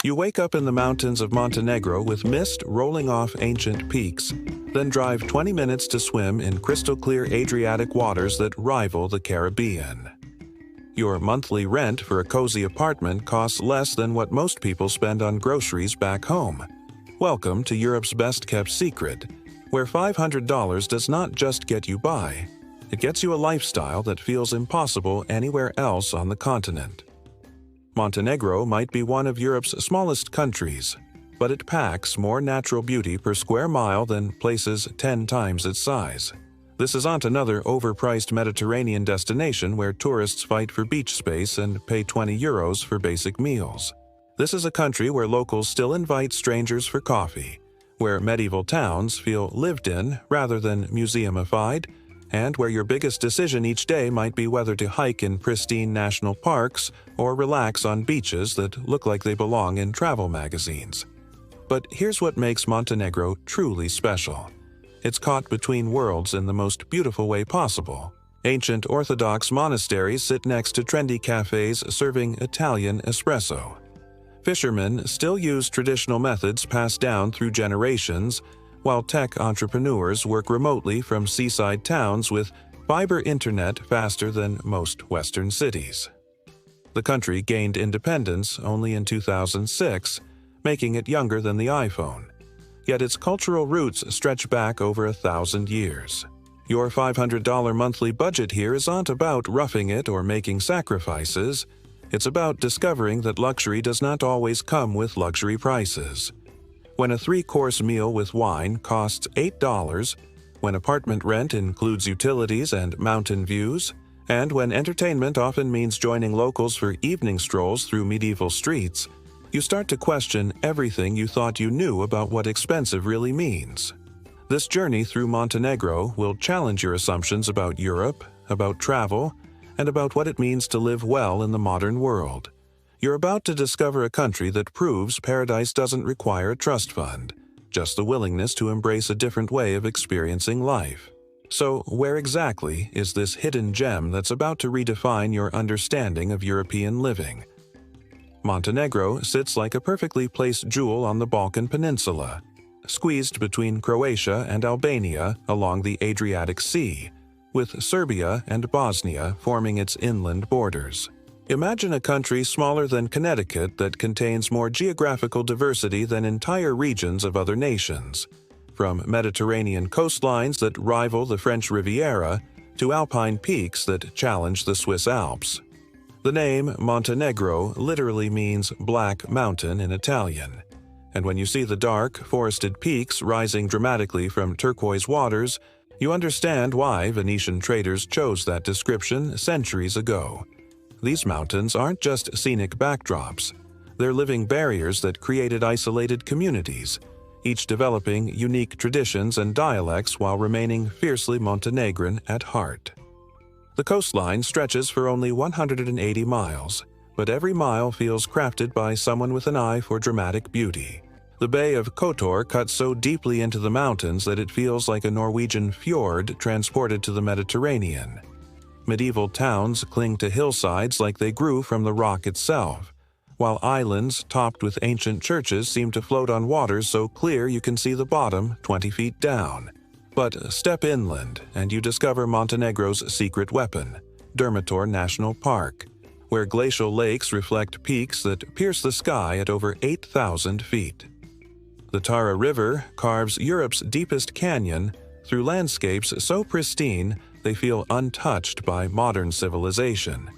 You wake up in the mountains of Montenegro with mist rolling off ancient peaks, then drive 20 minutes to swim in crystal-clear Adriatic waters that rival the Caribbean. Your monthly rent for a cozy apartment costs less than what most people spend on groceries back home. Welcome to Europe's best-kept secret, where $500 does not just get you by, it gets you a lifestyle that feels impossible anywhere else on the continent. Montenegro might be one of Europe's smallest countries, but it packs more natural beauty per square mile than places 10 times its size. This isn't another overpriced Mediterranean destination where tourists fight for beach space and pay €20 for basic meals. This is a country where locals still invite strangers for coffee, where medieval towns feel lived in rather than museumified, and where your biggest decision each day might be whether to hike in pristine national parks or relax on beaches that look like they belong in travel magazines. But here's what makes Montenegro truly special. It's caught between worlds in the most beautiful way possible. Ancient Orthodox monasteries sit next to trendy cafés serving Italian espresso. Fishermen still use traditional methods passed down through generations, while tech entrepreneurs work remotely from seaside towns with fiber internet faster than most Western cities. The country gained independence only in 2006, making it younger than the iPhone. Yet its cultural roots stretch back over 1,000 years. Your $500 monthly budget here isn't about roughing it or making sacrifices. It's about discovering that luxury does not always come with luxury prices. When a 3-course meal with wine costs $8, when apartment rent includes utilities and mountain views, and when entertainment often means joining locals for evening strolls through medieval streets, you start to question everything you thought you knew about what expensive really means. This journey through Montenegro will challenge your assumptions about Europe, about travel, and about what it means to live well in the modern world. You're about to discover a country that proves paradise doesn't require a trust fund, just the willingness to embrace a different way of experiencing life. So, where exactly is this hidden gem that's about to redefine your understanding of European living? Montenegro sits like a perfectly placed jewel on the Balkan Peninsula, squeezed between Croatia and Albania along the Adriatic Sea, with Serbia and Bosnia forming its inland borders. Imagine a country smaller than Connecticut that contains more geographical diversity than entire regions of other nations, from Mediterranean coastlines that rival the French Riviera to alpine peaks that challenge the Swiss Alps. The name Montenegro literally means Black Mountain in Italian, and when you see the dark, forested peaks rising dramatically from turquoise waters, you understand why Venetian traders chose that description centuries ago. These mountains aren't just scenic backdrops. They're living barriers that created isolated communities, each developing unique traditions and dialects while remaining fiercely Montenegrin at heart. The coastline stretches for only 180 miles, but every mile feels crafted by someone with an eye for dramatic beauty. The Bay of Kotor cuts so deeply into the mountains that it feels like a Norwegian fjord transported to the Mediterranean. Medieval towns cling to hillsides like they grew from the rock itself, while islands topped with ancient churches seem to float on waters so clear you can see the bottom 20 feet down. But step inland and you discover Montenegro's secret weapon, Durmitor National Park, where glacial lakes reflect peaks that pierce the sky at over 8,000 feet. The Tara River carves Europe's deepest canyon through landscapes so pristine they feel untouched by modern civilization.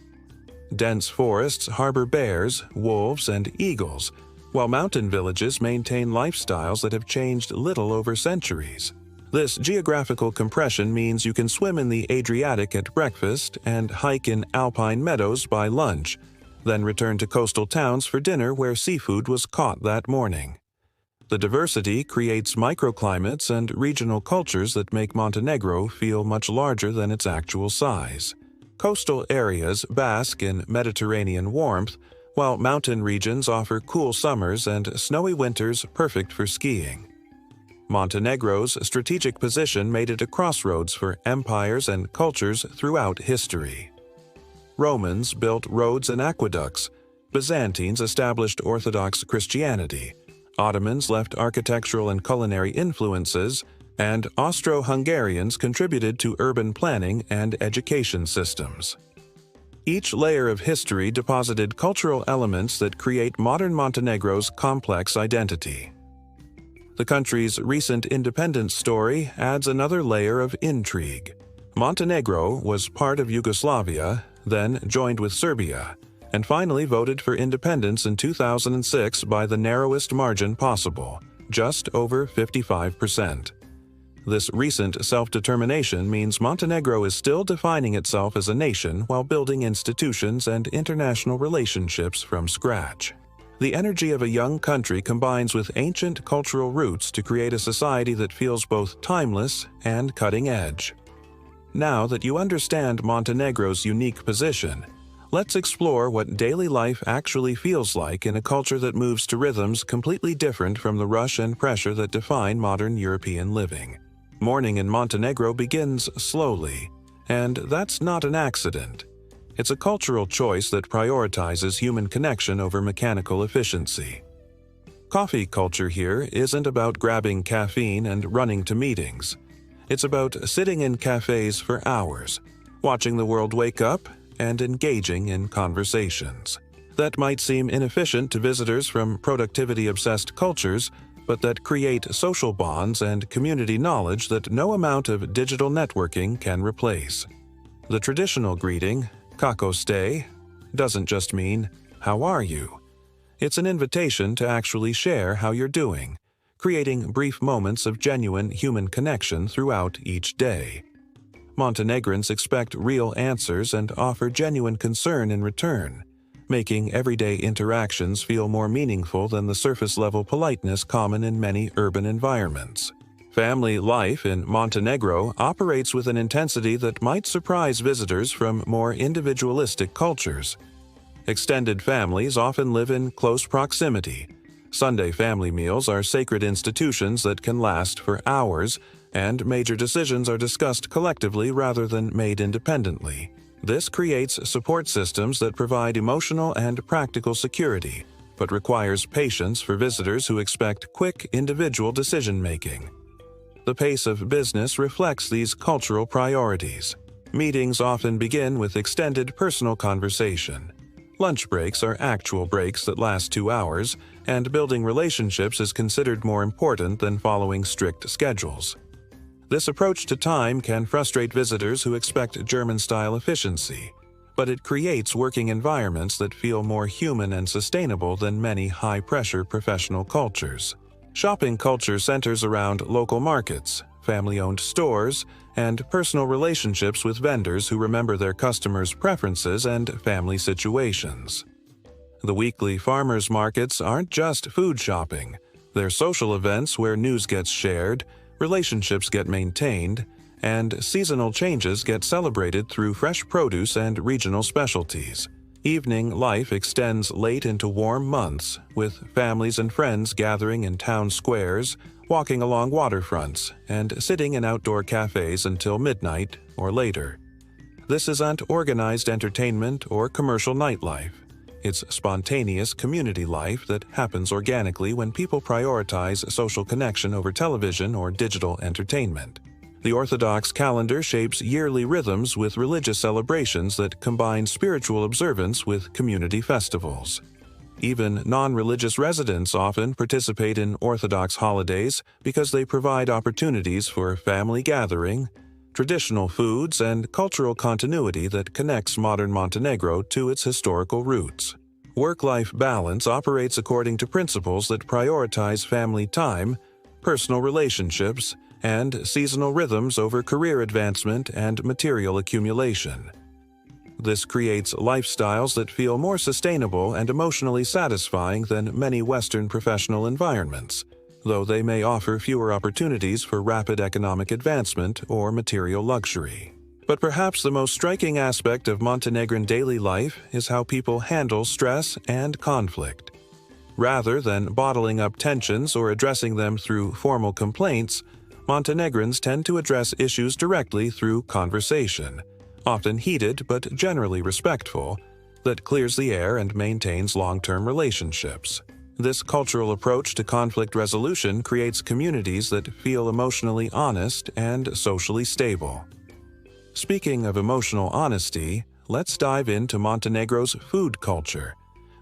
Dense forests harbor bears, wolves, and eagles, while mountain villages maintain lifestyles that have changed little over centuries. This geographical compression means you can swim in the Adriatic at breakfast and hike in alpine meadows by lunch, then return to coastal towns for dinner where seafood was caught that morning. The diversity creates microclimates and regional cultures that make Montenegro feel much larger than its actual size. Coastal areas bask in Mediterranean warmth, while mountain regions offer cool summers and snowy winters perfect for skiing. Montenegro's strategic position made it a crossroads for empires and cultures throughout history. Romans built roads and aqueducts, Byzantines established Orthodox Christianity, Ottomans left architectural and culinary influences, and Austro-Hungarians contributed to urban planning and education systems. Each layer of history deposited cultural elements that create modern Montenegro's complex identity. The country's recent independence story adds another layer of intrigue. Montenegro was part of Yugoslavia, then joined with Serbia, and finally voted for independence in 2006 by the narrowest margin possible, just over 55%. This recent self-determination means Montenegro is still defining itself as a nation while building institutions and international relationships from scratch. The energy of a young country combines with ancient cultural roots to create a society that feels both timeless and cutting-edge. Now that you understand Montenegro's unique position, let's explore what daily life actually feels like in a culture that moves to rhythms completely different from the rush and pressure that define modern European living. Morning in Montenegro begins slowly, and that's not an accident. It's a cultural choice that prioritizes human connection over mechanical efficiency. Coffee culture here isn't about grabbing caffeine and running to meetings. It's about sitting in cafés for hours, watching the world wake up, and engaging in conversations. That might seem inefficient to visitors from productivity-obsessed cultures, but that create social bonds and community knowledge that no amount of digital networking can replace. The traditional greeting, "Kako ste," doesn't just mean, "How are you?" It's an invitation to actually share how you're doing, creating brief moments of genuine human connection throughout each day. Montenegrins expect real answers and offer genuine concern in return, making everyday interactions feel more meaningful than the surface-level politeness common in many urban environments. Family life in Montenegro operates with an intensity that might surprise visitors from more individualistic cultures. Extended families often live in close proximity. Sunday family meals are sacred institutions that can last for hours, and major decisions are discussed collectively rather than made independently. This creates support systems that provide emotional and practical security, but requires patience for visitors who expect quick individual decision-making. The pace of business reflects these cultural priorities. Meetings often begin with extended personal conversation. Lunch breaks are actual breaks that last 2 hours, and building relationships is considered more important than following strict schedules. This approach to time can frustrate visitors who expect German-style efficiency, but it creates working environments that feel more human and sustainable than many high-pressure professional cultures. Shopping culture centers around local markets, family-owned stores, and personal relationships with vendors who remember their customers' preferences and family situations. The weekly farmers' markets aren't just food shopping. They're social events where news gets shared, relationships get maintained, and seasonal changes get celebrated through fresh produce and regional specialties. Evening life extends late into warm months, with families and friends gathering in town squares, walking along waterfronts, and sitting in outdoor cafes until midnight or later. This isn't organized entertainment or commercial nightlife. It's spontaneous community life that happens organically when people prioritize social connection over television or digital entertainment. The Orthodox calendar shapes yearly rhythms with religious celebrations that combine spiritual observance with community festivals. Even non-religious residents often participate in Orthodox holidays because they provide opportunities for family gathering, traditional foods, and cultural continuity that connects modern Montenegro to its historical roots. Work-life balance operates according to principles that prioritize family time, personal relationships, and seasonal rhythms over career advancement and material accumulation. This creates lifestyles that feel more sustainable and emotionally satisfying than many Western professional environments, though they may offer fewer opportunities for rapid economic advancement or material luxury. But perhaps the most striking aspect of Montenegrin daily life is how people handle stress and conflict. Rather than bottling up tensions or addressing them through formal complaints, Montenegrins tend to address issues directly through conversation. Often heated but generally respectful, that clears the air and maintains long-term relationships. This cultural approach to conflict resolution creates communities that feel emotionally honest and socially stable. Speaking of emotional honesty, let's dive into Montenegro's food culture,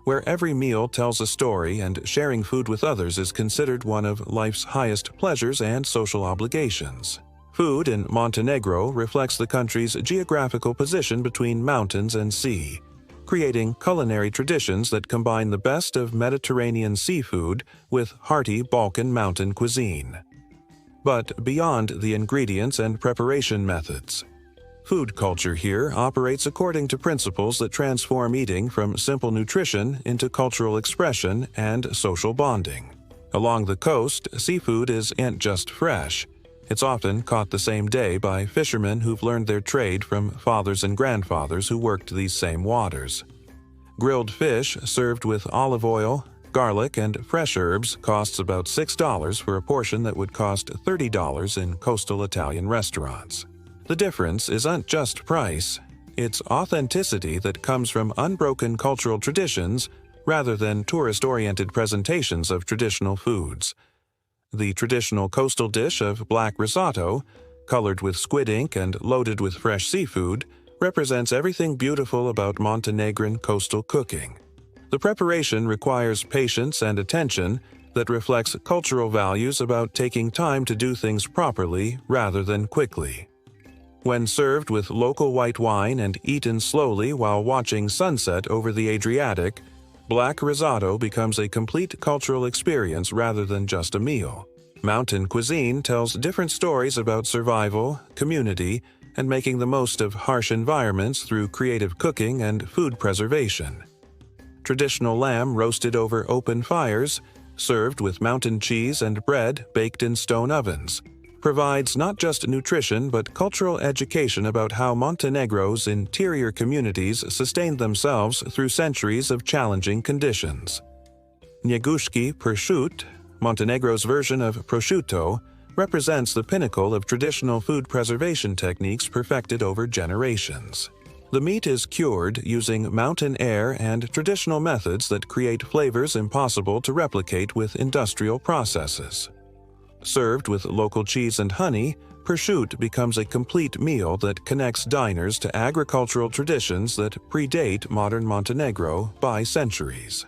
where every meal tells a story and sharing food with others is considered one of life's highest pleasures and social obligations. Food in Montenegro reflects the country's geographical position between mountains and sea, creating culinary traditions that combine the best of Mediterranean seafood with hearty Balkan mountain cuisine. But beyond the ingredients and preparation methods, food culture here operates according to principles that transform eating from simple nutrition into cultural expression and social bonding. Along the coast, seafood isn't just fresh. It's often caught the same day by fishermen who've learned their trade from fathers and grandfathers who worked these same waters. Grilled fish served with olive oil, garlic, and fresh herbs costs about $6 for a portion that would cost $30 in coastal Italian restaurants. The difference isn't just price, it's authenticity that comes from unbroken cultural traditions rather than tourist-oriented presentations of traditional foods. The traditional coastal dish of black risotto, colored with squid ink and loaded with fresh seafood, represents everything beautiful about Montenegrin coastal cooking. The preparation requires patience and attention that reflects cultural values about taking time to do things properly rather than quickly. When served with local white wine and eaten slowly while watching sunset over the Adriatic, black risotto becomes a complete cultural experience rather than just a meal. Mountain cuisine tells different stories about survival, community, and making the most of harsh environments through creative cooking and food preservation. Traditional lamb roasted over open fires, served with mountain cheese and bread baked in stone ovens, provides not just nutrition but cultural education about how Montenegro's interior communities sustained themselves through centuries of challenging conditions. Njegushki pršut, Montenegro's version of prosciutto, represents the pinnacle of traditional food preservation techniques perfected over generations. The meat is cured using mountain air and traditional methods that create flavors impossible to replicate with industrial processes. Served with local cheese and honey, pršut becomes a complete meal that connects diners to agricultural traditions that predate modern Montenegro by centuries.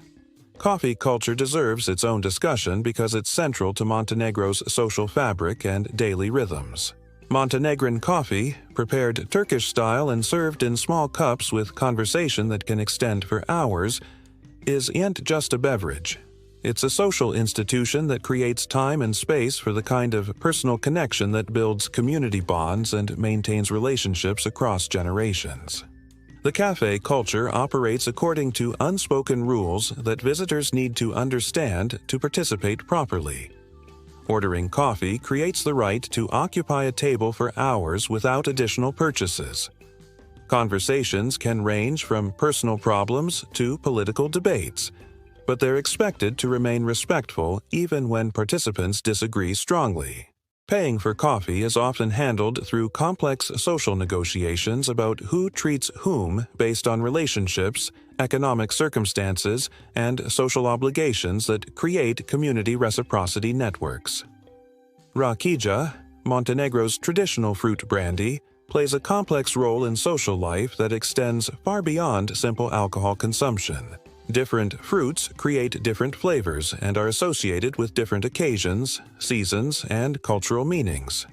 Coffee culture deserves its own discussion because it's central to Montenegro's social fabric and daily rhythms. Montenegrin coffee, prepared Turkish style and served in small cups with conversation that can extend for hours, isn't just a beverage. It's a social institution that creates time and space for the kind of personal connection that builds community bonds and maintains relationships across generations. The café culture operates according to unspoken rules that visitors need to understand to participate properly. Ordering coffee creates the right to occupy a table for hours without additional purchases. Conversations can range from personal problems to political debates, but they're expected to remain respectful even when participants disagree strongly. Paying for coffee is often handled through complex social negotiations about who treats whom based on relationships, economic circumstances, and social obligations that create community reciprocity networks. Rakija, Montenegro's traditional fruit brandy, plays a complex role in social life that extends far beyond simple alcohol consumption. Different fruits create different flavors and are associated with different occasions, seasons, and cultural meanings.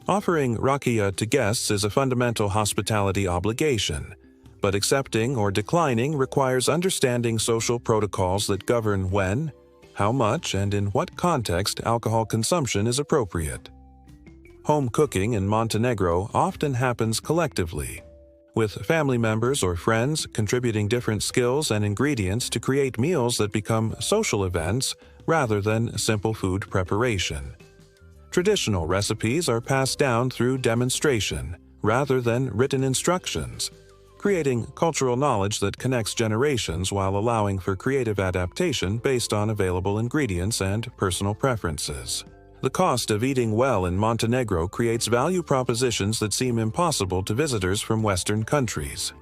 Offering rakija to guests is a fundamental hospitality obligation, but accepting or declining requires understanding social protocols that govern when, how much, and in what context alcohol consumption is appropriate. Home cooking in Montenegro often happens collectively, with family members or friends contributing different skills and ingredients to create meals that become social events rather than simple food preparation. Traditional recipes are passed down through demonstration rather than written instructions, creating cultural knowledge that connects generations while allowing for creative adaptation based on available ingredients and personal preferences. The cost of eating well in Montenegro creates value propositions that seem impossible to visitors from Western countries.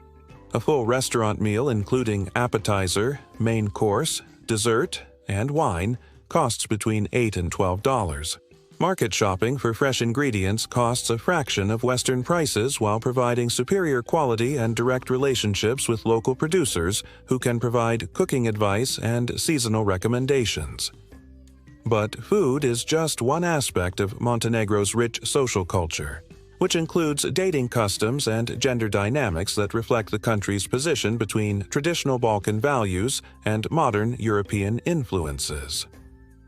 A full restaurant meal including appetizer, main course, dessert, and wine costs between $8 and $12. Market shopping for fresh ingredients costs a fraction of Western prices while providing superior quality and direct relationships with local producers who can provide cooking advice and seasonal recommendations. But food is just one aspect of Montenegro's rich social culture, which includes dating customs and gender dynamics that reflect the country's position between traditional Balkan values and modern European influences.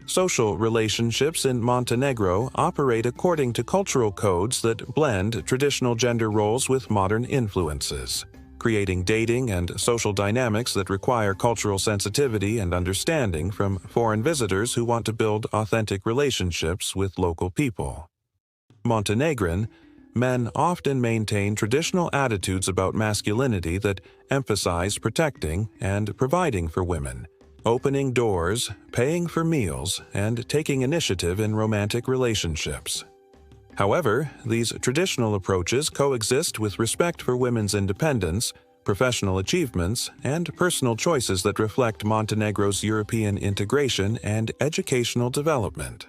Social relationships in Montenegro operate according to cultural codes that blend traditional gender roles with modern influences, creating dating and social dynamics that require cultural sensitivity and understanding from foreign visitors who want to build authentic relationships with local people. Montenegrin men often maintain traditional attitudes about masculinity that emphasize protecting and providing for women, opening doors, paying for meals, and taking initiative in romantic relationships. However, these traditional approaches coexist with respect for women's independence, professional achievements, and personal choices that reflect Montenegro's European integration and educational development.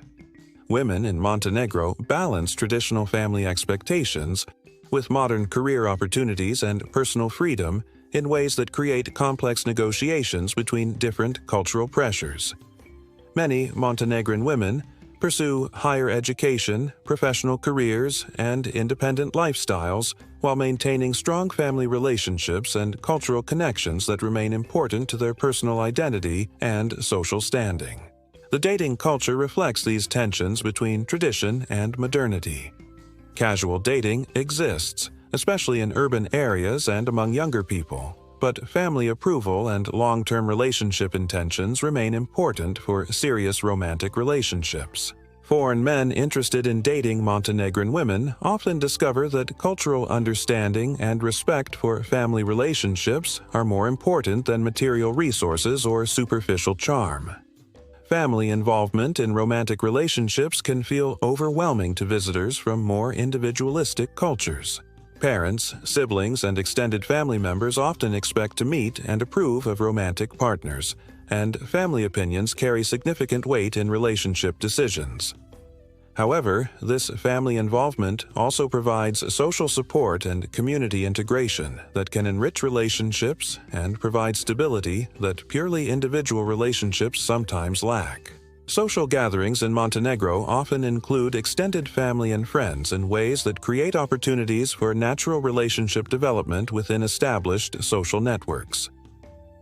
Women in Montenegro balance traditional family expectations with modern career opportunities and personal freedom in ways that create complex negotiations between different cultural pressures. Many Montenegrin women pursue higher education, professional careers, and independent lifestyles while maintaining strong family relationships and cultural connections that remain important to their personal identity and social standing. The dating culture reflects these tensions between tradition and modernity. Casual dating exists, especially in urban areas and among younger people, but family approval and long-term relationship intentions remain important for serious romantic relationships. Foreign men interested in dating Montenegrin women often discover that cultural understanding and respect for family relationships are more important than material resources or superficial charm. Family involvement in romantic relationships can feel overwhelming to visitors from more individualistic cultures. Parents, siblings, and extended family members often expect to meet and approve of romantic partners, and family opinions carry significant weight in relationship decisions. However, this family involvement also provides social support and community integration that can enrich relationships and provide stability that purely individual relationships sometimes lack. Social gatherings in Montenegro often include extended family and friends in ways that create opportunities for natural relationship development within established social networks.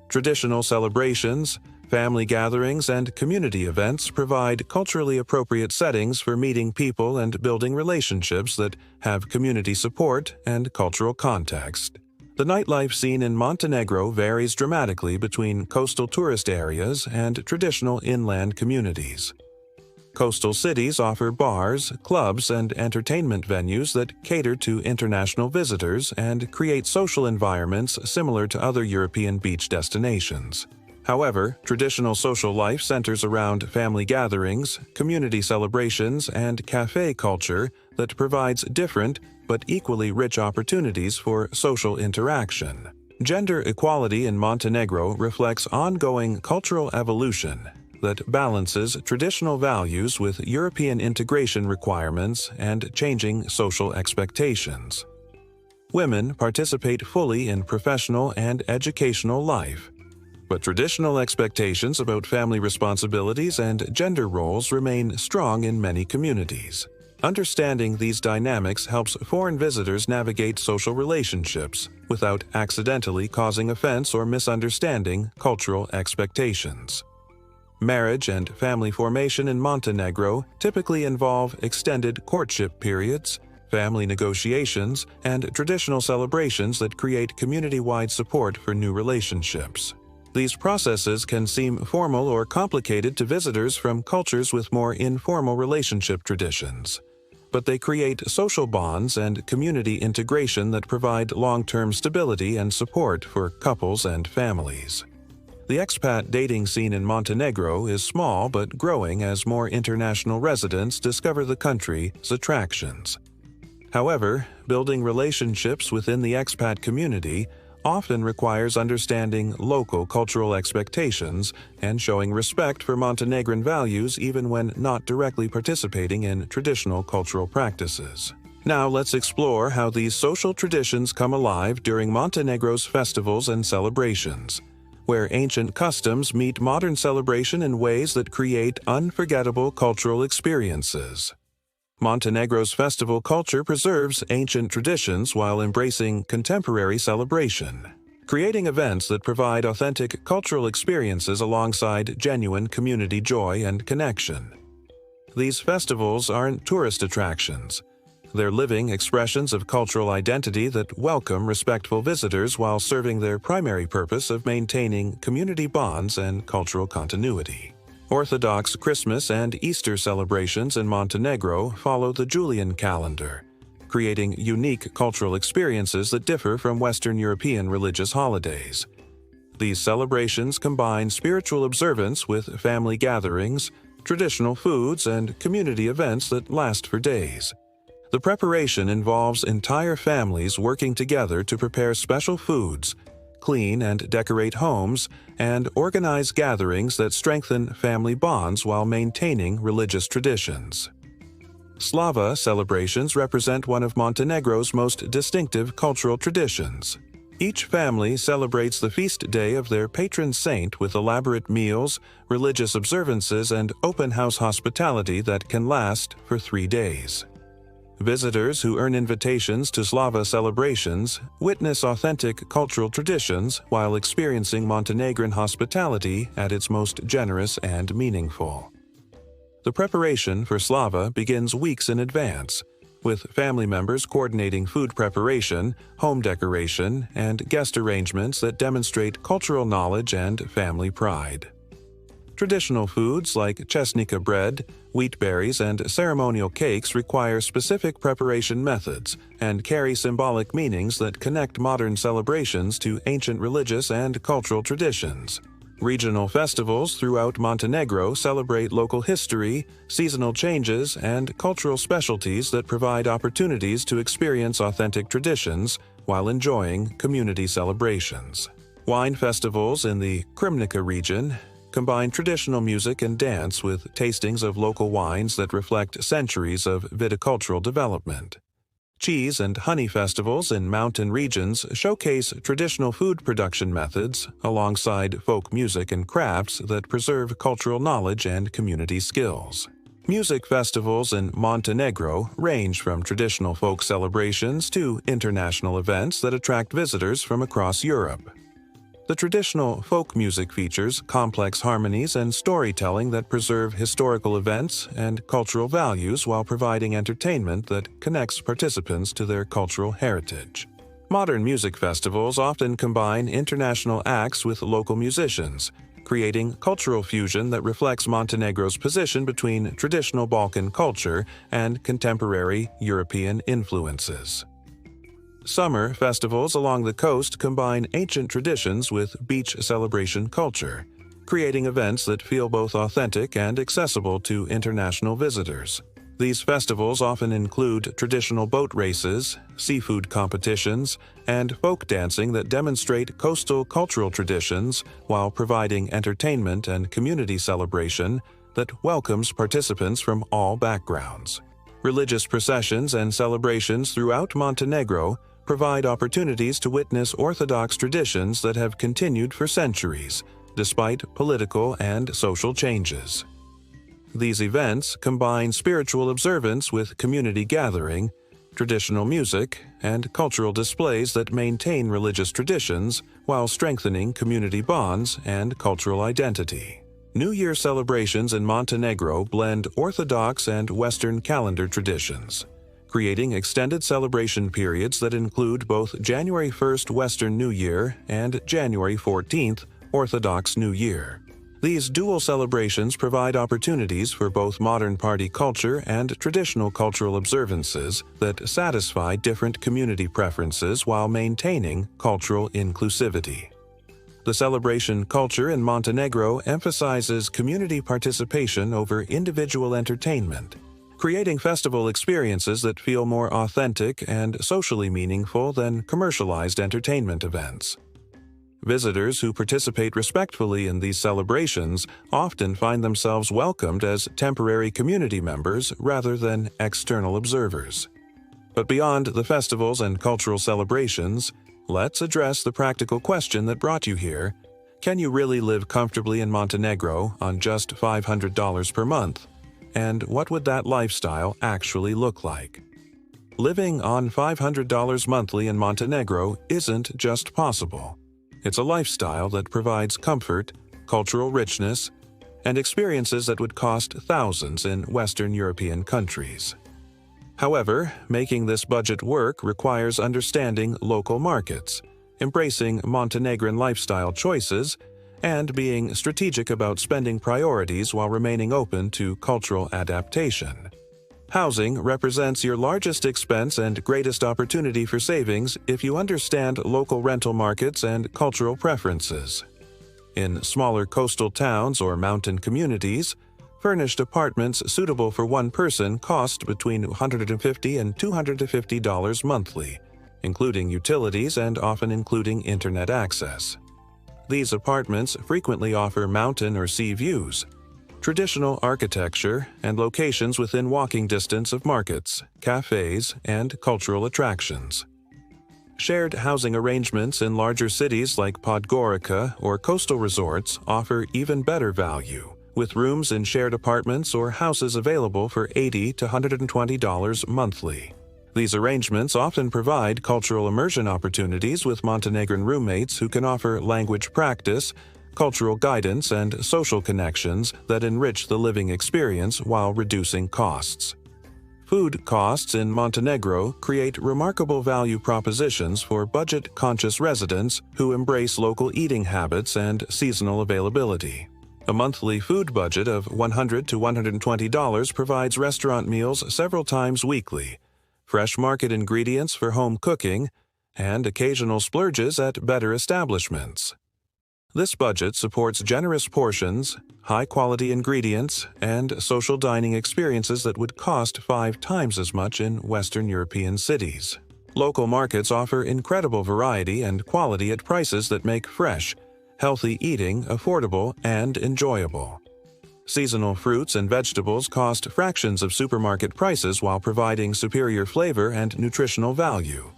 Traditional celebrations, family gatherings, and community events provide culturally appropriate settings for meeting people and building relationships that have community support and cultural context. The nightlife scene in Montenegro varies dramatically between coastal tourist areas and traditional inland communities. Coastal cities offer bars, clubs, and entertainment venues that cater to international visitors and create social environments similar to other European beach destinations. However, traditional social life centers around family gatherings, community celebrations, and café culture that provides different but equally rich opportunities for social interaction. Gender equality in Montenegro reflects ongoing cultural evolution that balances traditional values with European integration requirements and changing social expectations. Women participate fully in professional and educational life, but traditional expectations about family responsibilities and gender roles remain strong in many communities. Understanding these dynamics helps foreign visitors navigate social relationships without accidentally causing offense or misunderstanding cultural expectations. Marriage and family formation in Montenegro typically involve extended courtship periods, family negotiations, and traditional celebrations that create community-wide support for new relationships. These processes can seem formal or complicated to visitors from cultures with more informal relationship traditions, but they create social bonds and community integration that provide long-term stability and support for couples and families. The expat dating scene in Montenegro is small but growing as more international residents discover the country's attractions. However, building relationships within the expat community often requires understanding local cultural expectations and showing respect for Montenegrin values even when not directly participating in traditional cultural practices. Now let's explore how these social traditions come alive during Montenegro's festivals and celebrations, where ancient customs meet modern celebration in ways that create unforgettable cultural experiences. Montenegro's festival culture preserves ancient traditions while embracing contemporary celebration, creating events that provide authentic cultural experiences alongside genuine community joy and connection. These festivals aren't tourist attractions. They're living expressions of cultural identity that welcome respectful visitors while serving their primary purpose of maintaining community bonds and cultural continuity. Orthodox Christmas and Easter celebrations in Montenegro follow the Julian calendar, creating unique cultural experiences that differ from Western European religious holidays. These celebrations combine spiritual observance with family gatherings, traditional foods, and community events that last for days. The preparation involves entire families working together to prepare special foods, clean and decorate homes, and organize gatherings that strengthen family bonds while maintaining religious traditions. Slava celebrations represent one of Montenegro's most distinctive cultural traditions. Each family celebrates the feast day of their patron saint with elaborate meals, religious observances, and open house hospitality that can last for 3 days. Visitors who earn invitations to Slava celebrations witness authentic cultural traditions while experiencing Montenegrin hospitality at its most generous and meaningful. The preparation for Slava begins weeks in advance, with family members coordinating food preparation, home decoration, and guest arrangements that demonstrate cultural knowledge and family pride. Traditional foods like chesnica bread, wheat berries, and ceremonial cakes require specific preparation methods and carry symbolic meanings that connect modern celebrations to ancient religious and cultural traditions. Regional festivals throughout Montenegro celebrate local history, seasonal changes, and cultural specialties that provide opportunities to experience authentic traditions while enjoying community celebrations. Wine festivals in the Krmnica region combine traditional music and dance with tastings of local wines that reflect centuries of viticultural development. Cheese and honey festivals in mountain regions showcase traditional food production methods alongside folk music and crafts that preserve cultural knowledge and community skills. Music festivals in Montenegro range from traditional folk celebrations to international events that attract visitors from across Europe. The traditional folk music features complex harmonies and storytelling that preserve historical events and cultural values while providing entertainment that connects participants to their cultural heritage. Modern music festivals often combine international acts with local musicians, creating cultural fusion that reflects Montenegro's position between traditional Balkan culture and contemporary European influences. Summer festivals along the coast combine ancient traditions with beach celebration culture, creating events that feel both authentic and accessible to international visitors. These festivals often include traditional boat races, seafood competitions, and folk dancing that demonstrate coastal cultural traditions while providing entertainment and community celebration that welcomes participants from all backgrounds. Religious processions and celebrations throughout Montenegro provide opportunities to witness Orthodox traditions that have continued for centuries, despite political and social changes. These events combine spiritual observance with community gathering, traditional music, and cultural displays that maintain religious traditions while strengthening community bonds and cultural identity. New Year celebrations in Montenegro blend Orthodox and Western calendar traditions, creating extended celebration periods that include both January 1st Western New Year and January 14th Orthodox New Year. These dual celebrations provide opportunities for both modern party culture and traditional cultural observances that satisfy different community preferences while maintaining cultural inclusivity. The celebration culture in Montenegro emphasizes community participation over individual entertainment, creating festival experiences that feel more authentic and socially meaningful than commercialized entertainment events. Visitors who participate respectfully in these celebrations often find themselves welcomed as temporary community members rather than external observers. But beyond the festivals and cultural celebrations, let's address the practical question that brought you here. Can you really live comfortably in Montenegro on just $500 per month? And what would that lifestyle actually look like? Living on $500 monthly in Montenegro isn't just possible. It's a lifestyle that provides comfort, cultural richness, and experiences that would cost thousands in Western European countries. However, making this budget work requires understanding local markets, embracing Montenegrin lifestyle choices, and being strategic about spending priorities while remaining open to cultural adaptation. Housing represents your largest expense and greatest opportunity for savings if you understand local rental markets and cultural preferences. In smaller coastal towns or mountain communities, furnished apartments suitable for one person cost between $150 and $250 monthly, including utilities and often including internet access. These apartments frequently offer mountain or sea views, traditional architecture, and locations within walking distance of markets, cafés, and cultural attractions. Shared housing arrangements in larger cities like Podgorica or coastal resorts offer even better value, with rooms in shared apartments or houses available for $80 to $120 monthly. These arrangements often provide cultural immersion opportunities with Montenegrin roommates who can offer language practice, cultural guidance, and social connections that enrich the living experience while reducing costs. Food costs in Montenegro create remarkable value propositions for budget-conscious residents who embrace local eating habits and seasonal availability. A monthly food budget of $100 to $120 provides restaurant meals several times weekly, fresh market ingredients for home cooking, and occasional splurges at better establishments. This budget supports generous portions, high-quality ingredients, and social dining experiences that would cost 5 times as much in Western European cities. Local markets offer incredible variety and quality at prices that make fresh, healthy eating affordable and enjoyable. Seasonal fruits and vegetables cost fractions of supermarket prices while providing superior flavor and nutritional value.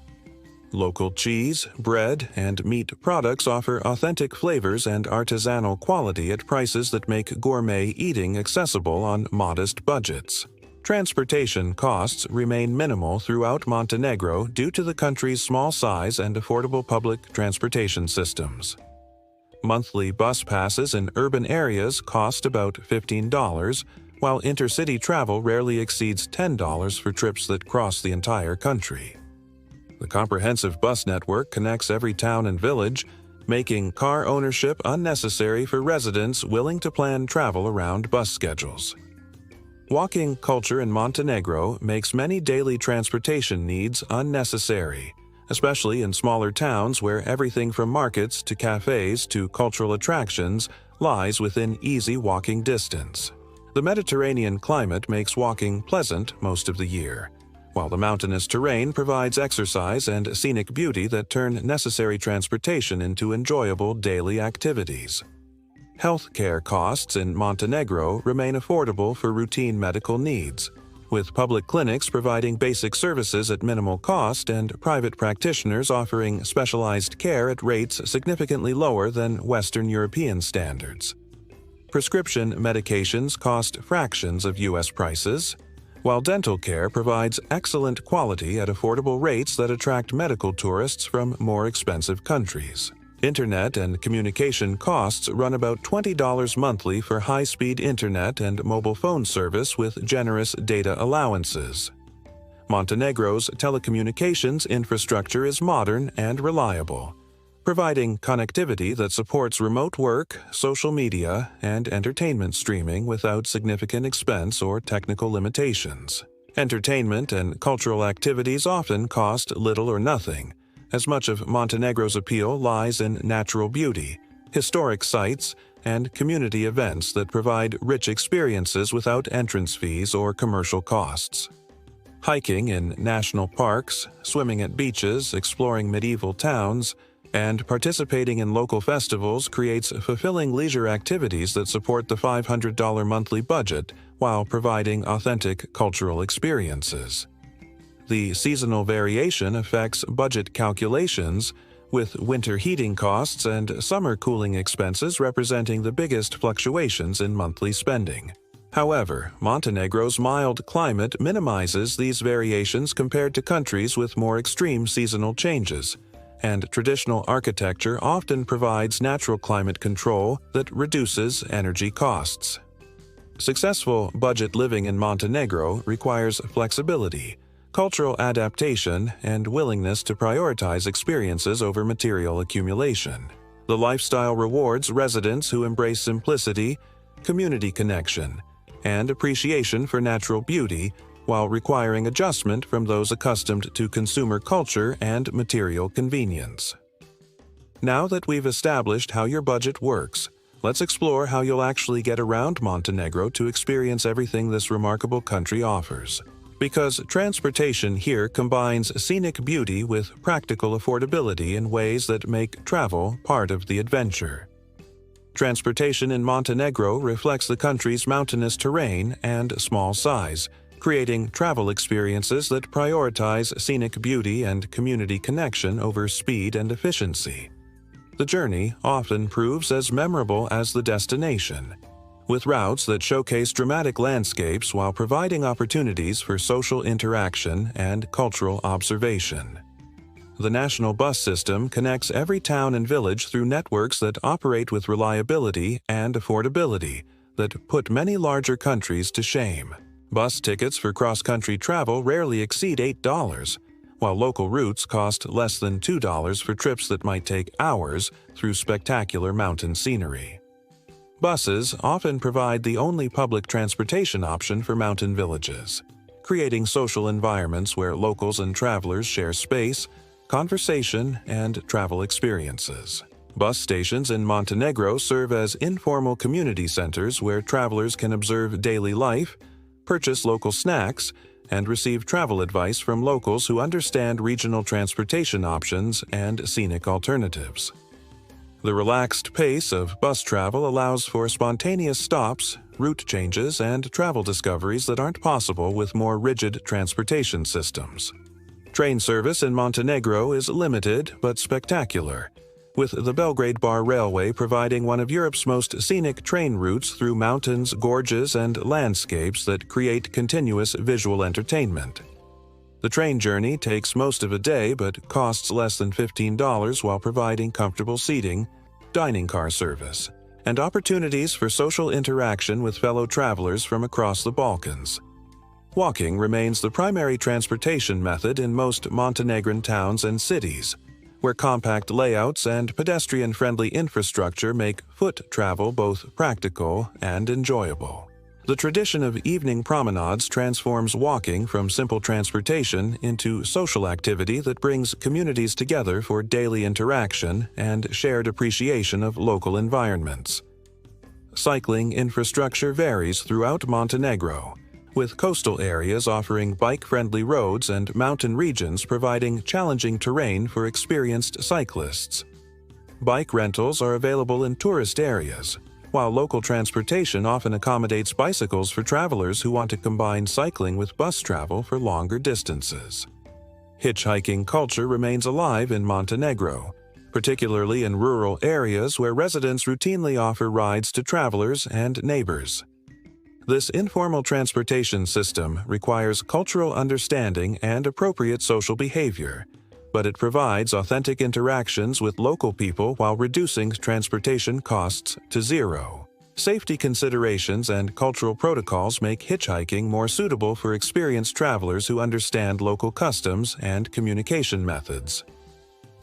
Local cheese, bread, and meat products offer authentic flavors and artisanal quality at prices that make gourmet eating accessible on modest budgets. Transportation costs remain minimal throughout Montenegro due to the country's small size and affordable public transportation systems. Monthly bus passes in urban areas cost about $15, while intercity travel rarely exceeds $10 for trips that cross the entire country. The comprehensive bus network connects every town and village, making car ownership unnecessary for residents willing to plan travel around bus schedules. Walking culture in Montenegro makes many daily transportation needs unnecessary, especially in smaller towns where everything from markets to cafés to cultural attractions lies within easy walking distance. The Mediterranean climate makes walking pleasant most of the year, while the mountainous terrain provides exercise and scenic beauty that turn necessary transportation into enjoyable daily activities. Healthcare costs in Montenegro remain affordable for routine medical needs, with public clinics providing basic services at minimal cost and private practitioners offering specialized care at rates significantly lower than Western European standards. Prescription medications cost fractions of U.S. prices, while dental care provides excellent quality at affordable rates that attract medical tourists from more expensive countries. Internet and communication costs run about $20 monthly for high-speed internet and mobile phone service with generous data allowances. Montenegro's telecommunications infrastructure is modern and reliable, providing connectivity that supports remote work, social media, and entertainment streaming without significant expense or technical limitations. Entertainment and cultural activities often cost little or nothing, as much of Montenegro's appeal lies in natural beauty, historic sites, and community events that provide rich experiences without entrance fees or commercial costs. Hiking in national parks, swimming at beaches, exploring medieval towns, and participating in local festivals creates fulfilling leisure activities that support the $500 monthly budget while providing authentic cultural experiences. The seasonal variation affects budget calculations, with winter heating costs and summer cooling expenses representing the biggest fluctuations in monthly spending. However, Montenegro's mild climate minimizes these variations compared to countries with more extreme seasonal changes, and traditional architecture often provides natural climate control that reduces energy costs. Successful budget living in Montenegro requires flexibility, cultural adaptation, and willingness to prioritize experiences over material accumulation. The lifestyle rewards residents who embrace simplicity, community connection, and appreciation for natural beauty, while requiring adjustment from those accustomed to consumer culture and material convenience. Now that we've established how your budget works, let's explore how you'll actually get around Montenegro to experience everything this remarkable country offers. Because transportation here combines scenic beauty with practical affordability in ways that make travel part of the adventure. Transportation in Montenegro reflects the country's mountainous terrain and small size, creating travel experiences that prioritize scenic beauty and community connection over speed and efficiency. The journey often proves as memorable as the destination, with routes that showcase dramatic landscapes while providing opportunities for social interaction and cultural observation. The national bus system connects every town and village through networks that operate with reliability and affordability that put many larger countries to shame. Bus tickets for cross-country travel rarely exceed $8, while local routes cost less than $2 for trips that might take hours through spectacular mountain scenery. Buses often provide the only public transportation option for mountain villages, creating social environments where locals and travelers share space, conversation, and travel experiences. Bus stations in Montenegro serve as informal community centers where travelers can observe daily life, purchase local snacks, and receive travel advice from locals who understand regional transportation options and scenic alternatives. The relaxed pace of bus travel allows for spontaneous stops, route changes, and travel discoveries that aren't possible with more rigid transportation systems. Train service in Montenegro is limited but spectacular, with the Belgrade Bar Railway providing one of Europe's most scenic train routes through mountains, gorges, and landscapes that create continuous visual entertainment. The train journey takes most of a day but costs less than $15 while providing comfortable seating, dining car service, and opportunities for social interaction with fellow travelers from across the Balkans. Walking remains the primary transportation method in most Montenegrin towns and cities, where compact layouts and pedestrian-friendly infrastructure make foot travel both practical and enjoyable. The tradition of evening promenades transforms walking from simple transportation into social activity that brings communities together for daily interaction and shared appreciation of local environments. Cycling infrastructure varies throughout Montenegro, with coastal areas offering bike-friendly roads and mountain regions providing challenging terrain for experienced cyclists. Bike rentals are available in tourist areas, while local transportation often accommodates bicycles for travelers who want to combine cycling with bus travel for longer distances. Hitchhiking culture remains alive in Montenegro, particularly in rural areas where residents routinely offer rides to travelers and neighbors. This informal transportation system requires cultural understanding and appropriate social behavior, but it provides authentic interactions with local people while reducing transportation costs to zero. Safety considerations and cultural protocols make hitchhiking more suitable for experienced travelers who understand local customs and communication methods.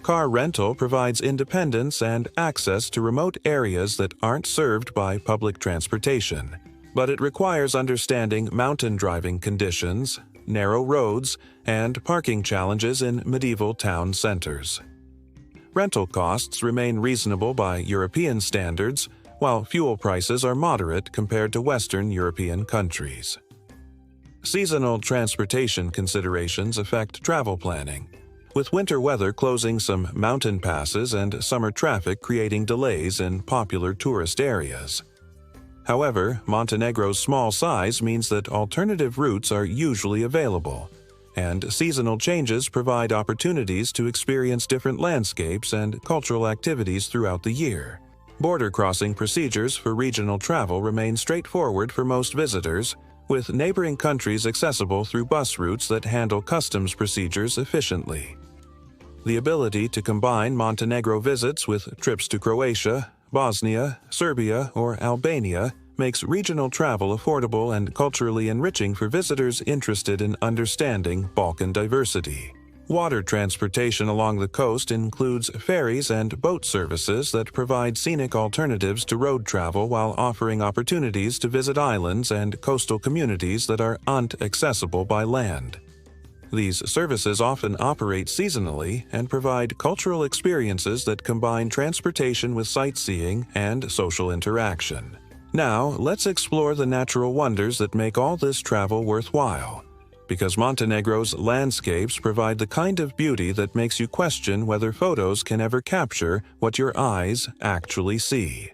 Car rental provides independence and access to remote areas that aren't served by public transportation, but it requires understanding mountain driving conditions, narrow roads, and parking challenges in medieval town centers. Rental costs remain reasonable by European standards, while fuel prices are moderate compared to Western European countries. Seasonal transportation considerations affect travel planning, with winter weather closing some mountain passes and summer traffic creating delays in popular tourist areas. However, Montenegro's small size means that alternative routes are usually available, and seasonal changes provide opportunities to experience different landscapes and cultural activities throughout the year. Border crossing procedures for regional travel remain straightforward for most visitors, with neighboring countries accessible through bus routes that handle customs procedures efficiently. The ability to combine Montenegro visits with trips to Croatia, Bosnia, Serbia, or Albania makes regional travel affordable and culturally enriching for visitors interested in understanding Balkan diversity. Water transportation along the coast includes ferries and boat services that provide scenic alternatives to road travel while offering opportunities to visit islands and coastal communities that are inaccessible by land. These services often operate seasonally and provide cultural experiences that combine transportation with sightseeing and social interaction. Now, let's explore the natural wonders that make all this travel worthwhile, because Montenegro's landscapes provide the kind of beauty that makes you question whether photos can ever capture what your eyes actually see.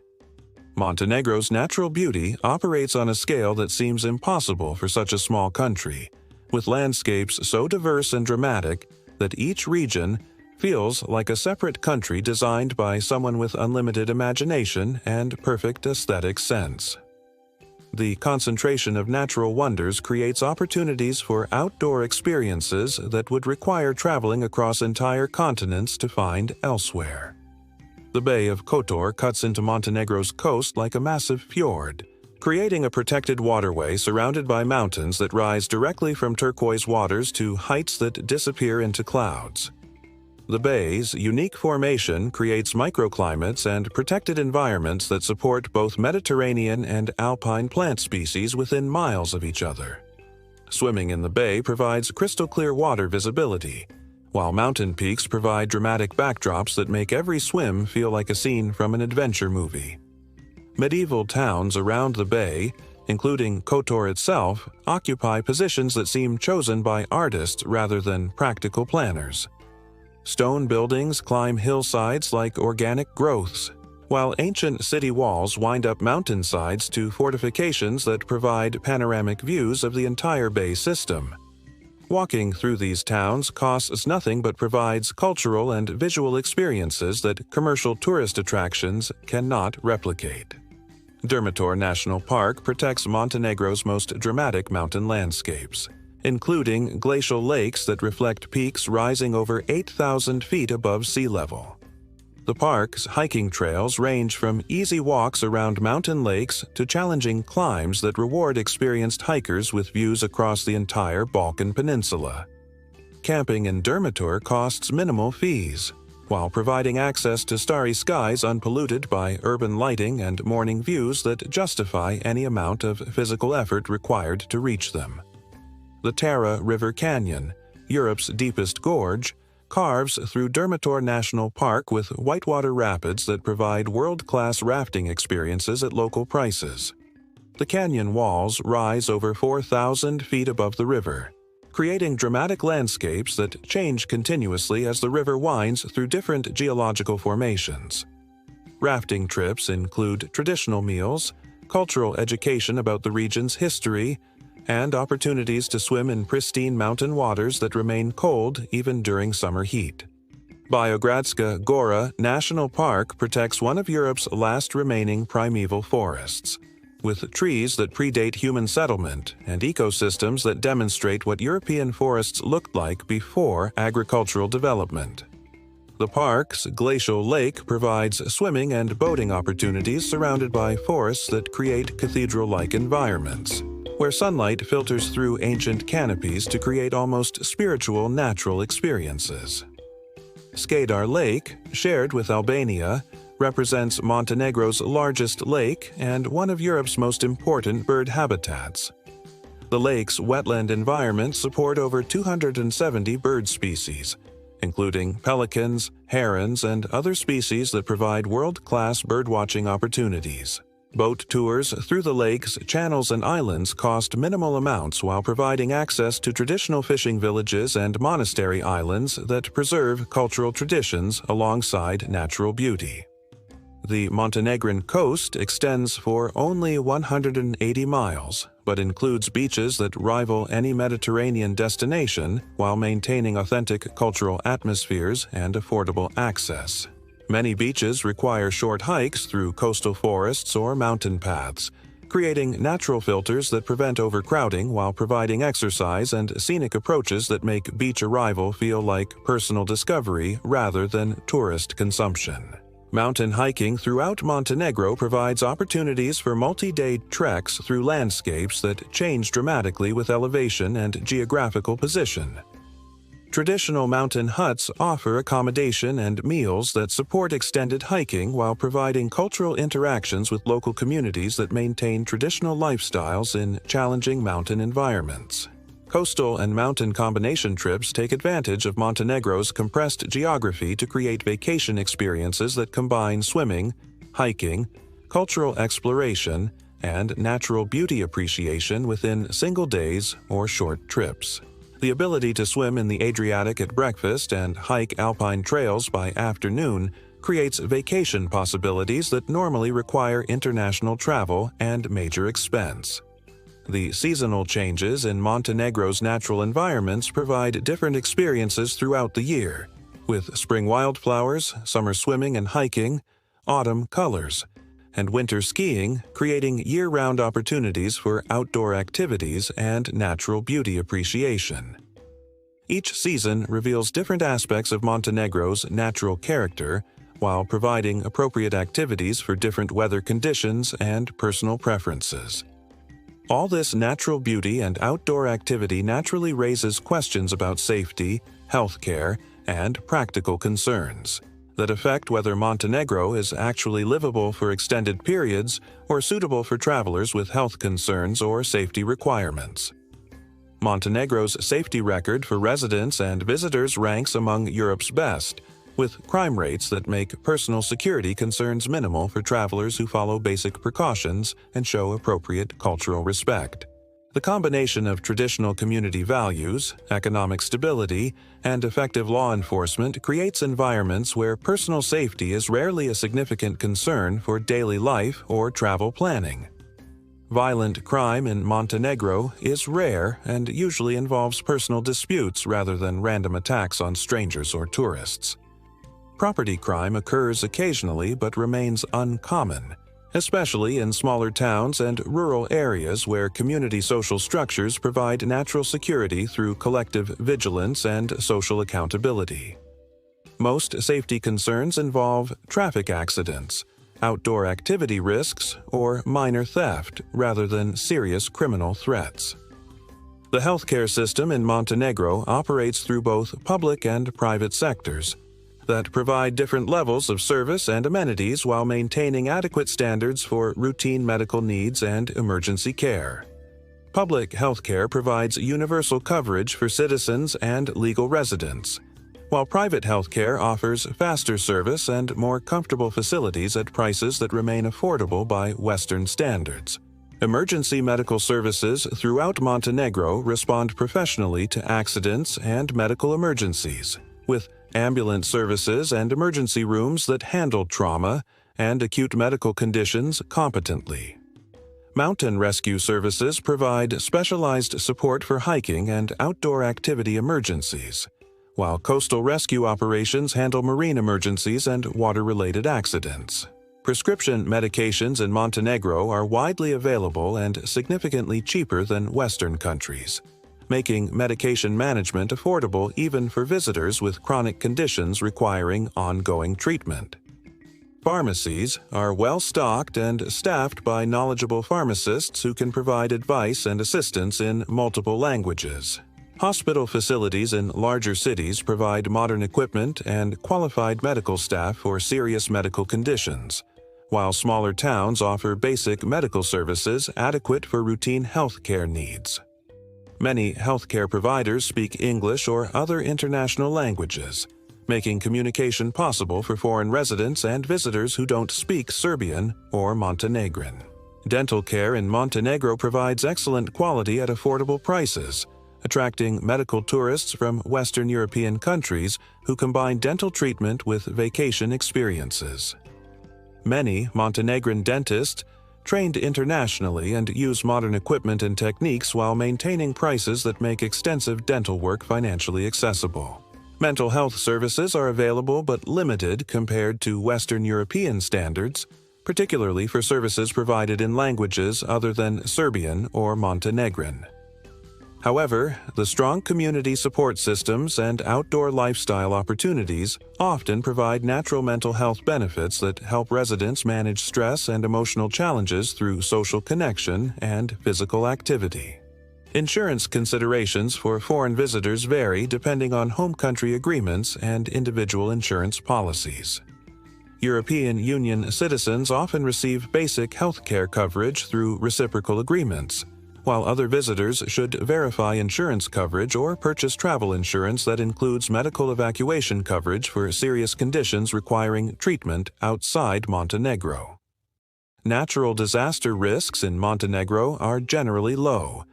Montenegro's natural beauty operates on a scale that seems impossible for such a small country, with landscapes so diverse and dramatic that each region feels like a separate country designed by someone with unlimited imagination and perfect aesthetic sense. The concentration of natural wonders creates opportunities for outdoor experiences that would require traveling across entire continents to find elsewhere. The Bay of Kotor cuts into Montenegro's coast like a massive fjord, creating a protected waterway surrounded by mountains that rise directly from turquoise waters to heights that disappear into clouds. The bay's unique formation creates microclimates and protected environments that support both Mediterranean and alpine plant species within miles of each other. Swimming in the bay provides crystal-clear water visibility, while mountain peaks provide dramatic backdrops that make every swim feel like a scene from an adventure movie. Medieval towns around the bay, including Kotor itself, occupy positions that seem chosen by artists rather than practical planners. Stone buildings climb hillsides like organic growths, while ancient city walls wind up mountainsides to fortifications that provide panoramic views of the entire bay system. Walking through these towns costs nothing but provides cultural and visual experiences that commercial tourist attractions cannot replicate. Durmitor National Park protects Montenegro's most dramatic mountain landscapes, including glacial lakes that reflect peaks rising over 8,000 feet above sea level. The park's hiking trails range from easy walks around mountain lakes to challenging climbs that reward experienced hikers with views across the entire Balkan Peninsula. Camping in Durmitor costs minimal fees, while providing access to starry skies unpolluted by urban lighting and morning views that justify any amount of physical effort required to reach them. The Tara River Canyon, Europe's deepest gorge, carves through Durmitor National Park with whitewater rapids that provide world-class rafting experiences at local prices. The canyon walls rise over 4,000 feet above the river, creating dramatic landscapes that change continuously as the river winds through different geological formations. Rafting trips include traditional meals, cultural education about the region's history, and opportunities to swim in pristine mountain waters that remain cold even during summer heat. Biogradska Gora National Park protects one of Europe's last remaining primeval forests, with trees that predate human settlement and ecosystems that demonstrate what European forests looked like before agricultural development. The park's glacial lake provides swimming and boating opportunities surrounded by forests that create cathedral-like environments, where sunlight filters through ancient canopies to create almost spiritual natural experiences. Skadar Lake, shared with Albania, represents Montenegro's largest lake and one of Europe's most important bird habitats. The lake's wetland environments support over 270 bird species, including pelicans, herons, and other species that provide world-class birdwatching opportunities. Boat tours through the lakes, channels, and islands cost minimal amounts while providing access to traditional fishing villages and monastery islands that preserve cultural traditions alongside natural beauty. The Montenegrin coast extends for only 180 miles, but includes beaches that rival any Mediterranean destination while maintaining authentic cultural atmospheres and affordable access. Many beaches require short hikes through coastal forests or mountain paths, creating natural filters that prevent overcrowding while providing exercise and scenic approaches that make beach arrival feel like personal discovery rather than tourist consumption. Mountain hiking throughout Montenegro provides opportunities for multi-day treks through landscapes that change dramatically with elevation and geographical position. Traditional mountain huts offer accommodation and meals that support extended hiking while providing cultural interactions with local communities that maintain traditional lifestyles in challenging mountain environments. Coastal and mountain combination trips take advantage of Montenegro's compressed geography to create vacation experiences that combine swimming, hiking, cultural exploration, and natural beauty appreciation within single days or short trips. The ability to swim in the Adriatic at breakfast and hike alpine trails by afternoon creates vacation possibilities that normally require international travel and major expense. The seasonal changes in Montenegro's natural environments provide different experiences throughout the year, with spring wildflowers, summer swimming and hiking, autumn colors, and winter skiing creating year-round opportunities for outdoor activities and natural beauty appreciation. Each season reveals different aspects of Montenegro's natural character, while providing appropriate activities for different weather conditions and personal preferences. All this natural beauty and outdoor activity naturally raises questions about safety, healthcare, and practical concerns that affect whether Montenegro is actually livable for extended periods or suitable for travelers with health concerns or safety requirements. Montenegro's safety record for residents and visitors ranks among Europe's best, with crime rates that make personal security concerns minimal for travelers who follow basic precautions and show appropriate cultural respect. The combination of traditional community values, economic stability, and effective law enforcement creates environments where personal safety is rarely a significant concern for daily life or travel planning. Violent crime in Montenegro is rare and usually involves personal disputes rather than random attacks on strangers or tourists. Property crime occurs occasionally but remains uncommon, especially in smaller towns and rural areas where community social structures provide natural security through collective vigilance and social accountability. Most safety concerns involve traffic accidents, outdoor activity risks, or minor theft rather than serious criminal threats. The healthcare system in Montenegro operates through both public and private sectors that provide different levels of service and amenities while maintaining adequate standards for routine medical needs and emergency care. Public healthcare provides universal coverage for citizens and legal residents, while private healthcare offers faster service and more comfortable facilities at prices that remain affordable by Western standards. Emergency medical services throughout Montenegro respond professionally to accidents and medical emergencies, with ambulance services and emergency rooms that handle trauma and acute medical conditions competently. Mountain rescue services provide specialized support for hiking and outdoor activity emergencies, while coastal rescue operations handle marine emergencies and water-related accidents. Prescription medications in Montenegro are widely available and significantly cheaper than Western countries, making medication management affordable even for visitors with chronic conditions requiring ongoing treatment. Pharmacies are well-stocked and staffed by knowledgeable pharmacists who can provide advice and assistance in multiple languages. Hospital facilities in larger cities provide modern equipment and qualified medical staff for serious medical conditions, while smaller towns offer basic medical services adequate for routine health care needs. Many healthcare providers speak English or other international languages, making communication possible for foreign residents and visitors who don't speak Serbian or Montenegrin. Dental care in Montenegro provides excellent quality at affordable prices, attracting medical tourists from Western European countries who combine dental treatment with vacation experiences. Many Montenegrin dentists trained internationally and use modern equipment and techniques while maintaining prices that make extensive dental work financially accessible. Mental health services are available but limited compared to Western European standards, particularly for services provided in languages other than Serbian or Montenegrin. However, the strong community support systems and outdoor lifestyle opportunities often provide natural mental health benefits that help residents manage stress and emotional challenges through social connection and physical activity. Insurance considerations for foreign visitors vary depending on home country agreements and individual insurance policies. European Union citizens often receive basic health care coverage through reciprocal agreements, while other visitors should verify insurance coverage or purchase travel insurance that includes medical evacuation coverage for serious conditions requiring treatment outside Montenegro. Natural disaster risks in Montenegro are generally low,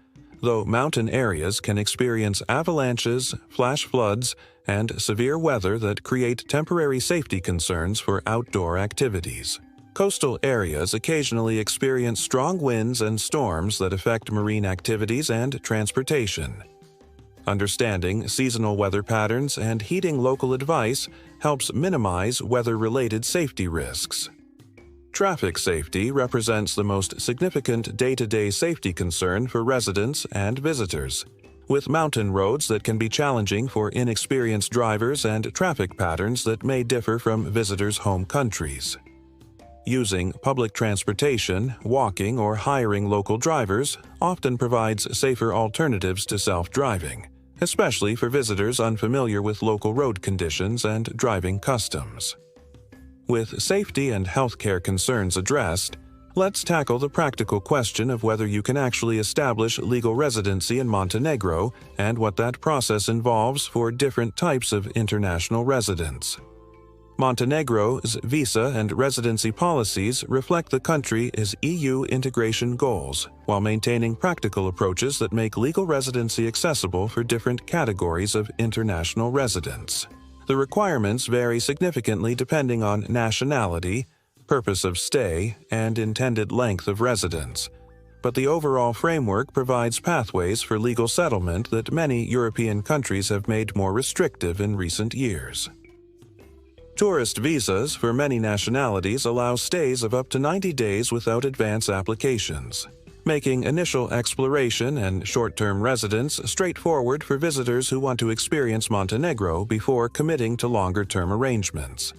though mountain areas can experience avalanches, flash floods, and severe weather that create temporary safety concerns for outdoor activities. Coastal areas occasionally experience strong winds and storms that affect marine activities and transportation. Understanding seasonal weather patterns and heeding local advice helps minimize weather-related safety risks. Traffic safety represents the most significant day-to-day safety concern for residents and visitors, with mountain roads that can be challenging for inexperienced drivers and traffic patterns that may differ from visitors' home countries. Using public transportation, walking, or hiring local drivers often provides safer alternatives to self-driving, especially for visitors unfamiliar with local road conditions and driving customs. With safety and healthcare concerns addressed, let's tackle the practical question of whether you can actually establish legal residency in Montenegro and what that process involves for different types of international residents. Montenegro's visa and residency policies reflect the country's EU integration goals, while maintaining practical approaches that make legal residency accessible for different categories of international residents. The requirements vary significantly depending on nationality, purpose of stay, and intended length of residence, but the overall framework provides pathways for legal settlement that many European countries have made more restrictive in recent years. Tourist visas for many nationalities allow stays of up to 90 days without advance applications, making initial exploration and short-term residence straightforward for visitors who want to experience Montenegro before committing to longer-term arrangements.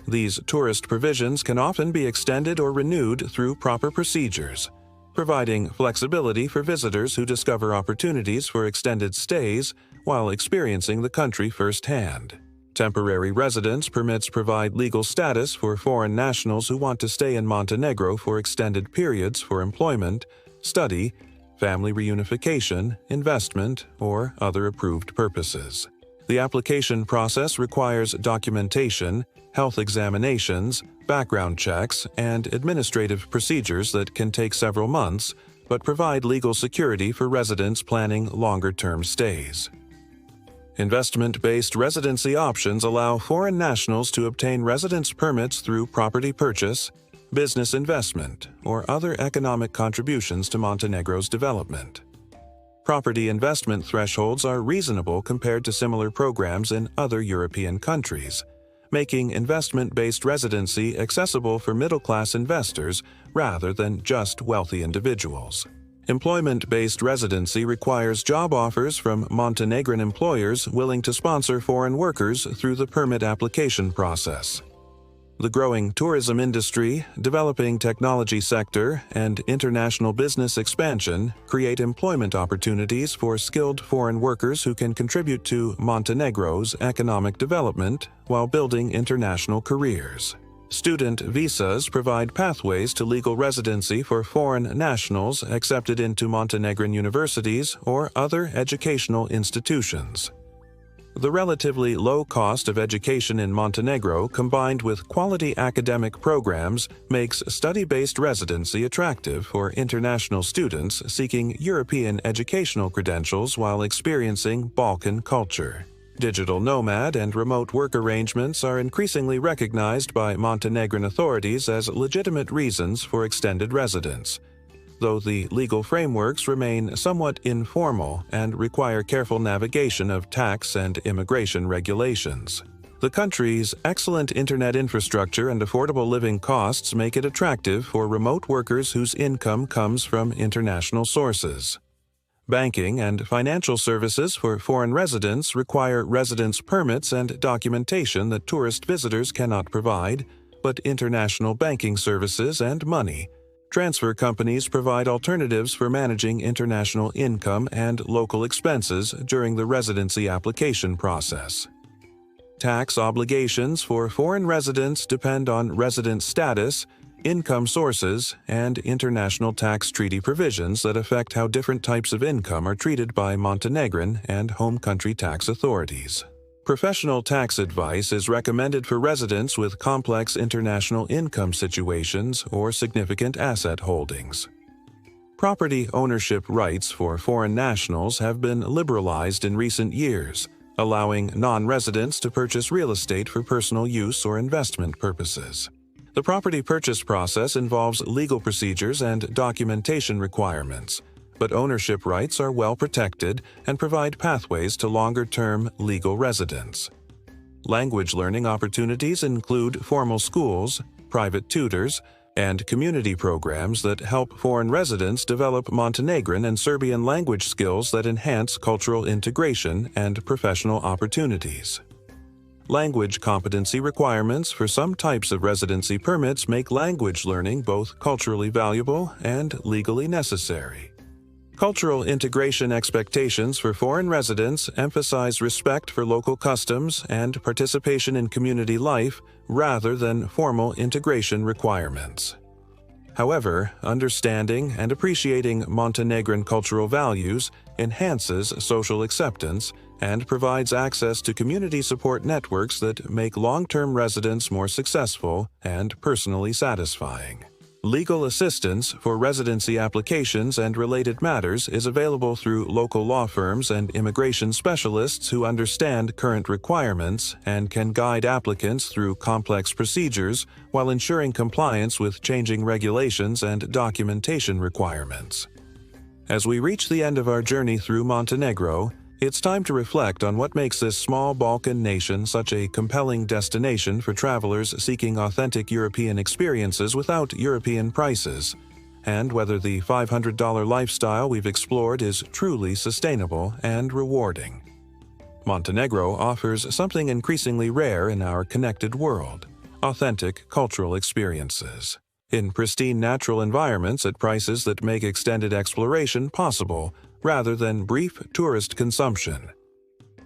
These tourist provisions can often be extended or renewed through proper procedures, providing flexibility for visitors who discover opportunities for extended stays while experiencing the country firsthand. Temporary residence permits provide legal status for foreign nationals who want to stay in Montenegro for extended periods for employment, study, family reunification, investment, or other approved purposes. The application process requires documentation, health examinations, background checks, and administrative procedures that can take several months, but provide legal security for residents planning longer-term stays. Investment-based residency options allow foreign nationals to obtain residence permits through property purchase, business investment, or other economic contributions to Montenegro's development. Property investment thresholds are reasonable compared to similar programs in other European countries, making investment-based residency accessible for middle-class investors rather than just wealthy individuals. Employment-based residency requires job offers from Montenegrin employers willing to sponsor foreign workers through the permit application process. The growing tourism industry, developing technology sector, and international business expansion create employment opportunities for skilled foreign workers who can contribute to Montenegro's economic development while building international careers. Student visas provide pathways to legal residency for foreign nationals accepted into Montenegrin universities or other educational institutions. The relatively low cost of education in Montenegro, combined with quality academic programs, makes study-based residency attractive for international students seeking European educational credentials while experiencing Balkan culture. Digital nomad and remote work arrangements are increasingly recognized by Montenegrin authorities as legitimate reasons for extended residence, though the legal frameworks remain somewhat informal and require careful navigation of tax and immigration regulations. The country's excellent internet infrastructure and affordable living costs make it attractive for remote workers whose income comes from international sources. Banking and financial services for foreign residents require residence permits and documentation that tourist visitors cannot provide, but international banking services and money. Transfer companies provide alternatives for managing international income and local expenses during the residency application process. Tax obligations for foreign residents depend on resident status, income sources, and international tax treaty provisions that affect how different types of income are treated by Montenegrin and home country tax authorities. Professional tax advice is recommended for residents with complex international income situations or significant asset holdings. Property ownership rights for foreign nationals have been liberalized in recent years, allowing non-residents to purchase real estate for personal use or investment purposes. The property purchase process involves legal procedures and documentation requirements, but ownership rights are well protected and provide pathways to longer-term legal residence. Language learning opportunities include formal schools, private tutors, and community programs that help foreign residents develop Montenegrin and Serbian language skills that enhance cultural integration and professional opportunities. Language competency requirements for some types of residency permits make language learning both culturally valuable and legally necessary. Cultural integration expectations for foreign residents emphasize respect for local customs and participation in community life rather than formal integration requirements. However, understanding and appreciating Montenegrin cultural values enhances social acceptance and provides access to community support networks that make long-term residence more successful and personally satisfying. Legal assistance for residency applications and related matters is available through local law firms and immigration specialists who understand current requirements and can guide applicants through complex procedures while ensuring compliance with changing regulations and documentation requirements. As we reach the end of our journey through Montenegro, it's time to reflect on what makes this small Balkan nation such a compelling destination for travelers seeking authentic European experiences without European prices, and whether the $500 lifestyle we've explored is truly sustainable and rewarding. Montenegro offers something increasingly rare in our connected world: authentic cultural experiences. In pristine natural environments at prices that make extended exploration possible, rather than brief tourist consumption.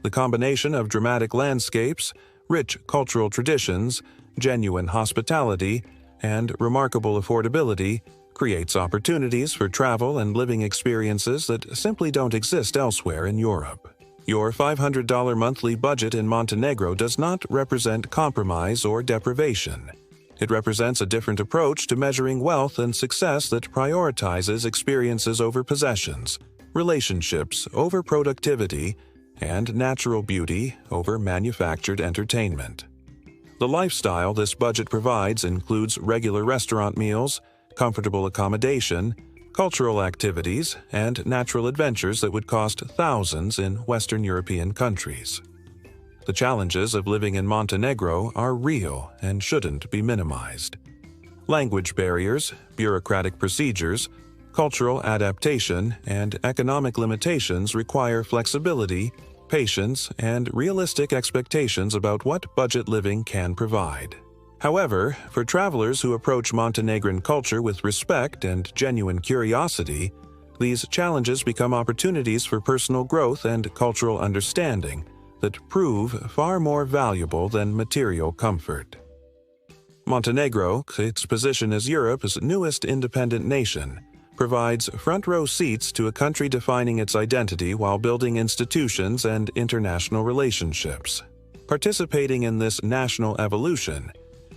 The combination of dramatic landscapes, rich cultural traditions, genuine hospitality, and remarkable affordability creates opportunities for travel and living experiences that simply don't exist elsewhere in Europe. Your $500 monthly budget in Montenegro does not represent compromise or deprivation. It represents a different approach to measuring wealth and success that prioritizes experiences over possessions, relationships over productivity, and natural beauty over manufactured entertainment. The lifestyle this budget provides includes regular restaurant meals, comfortable accommodation, cultural activities, and natural adventures that would cost thousands in Western European countries. The challenges of living in Montenegro are real and shouldn't be minimized. Language barriers, bureaucratic procedures, cultural adaptation, and economic limitations require flexibility, patience, and realistic expectations about what budget living can provide. However, for travelers who approach Montenegrin culture with respect and genuine curiosity, these challenges become opportunities for personal growth and cultural understanding that prove far more valuable than material comfort. Montenegro, its position as Europe's newest independent nation, provides front-row seats to a country defining its identity while building institutions and international relationships. Participating in this national evolution,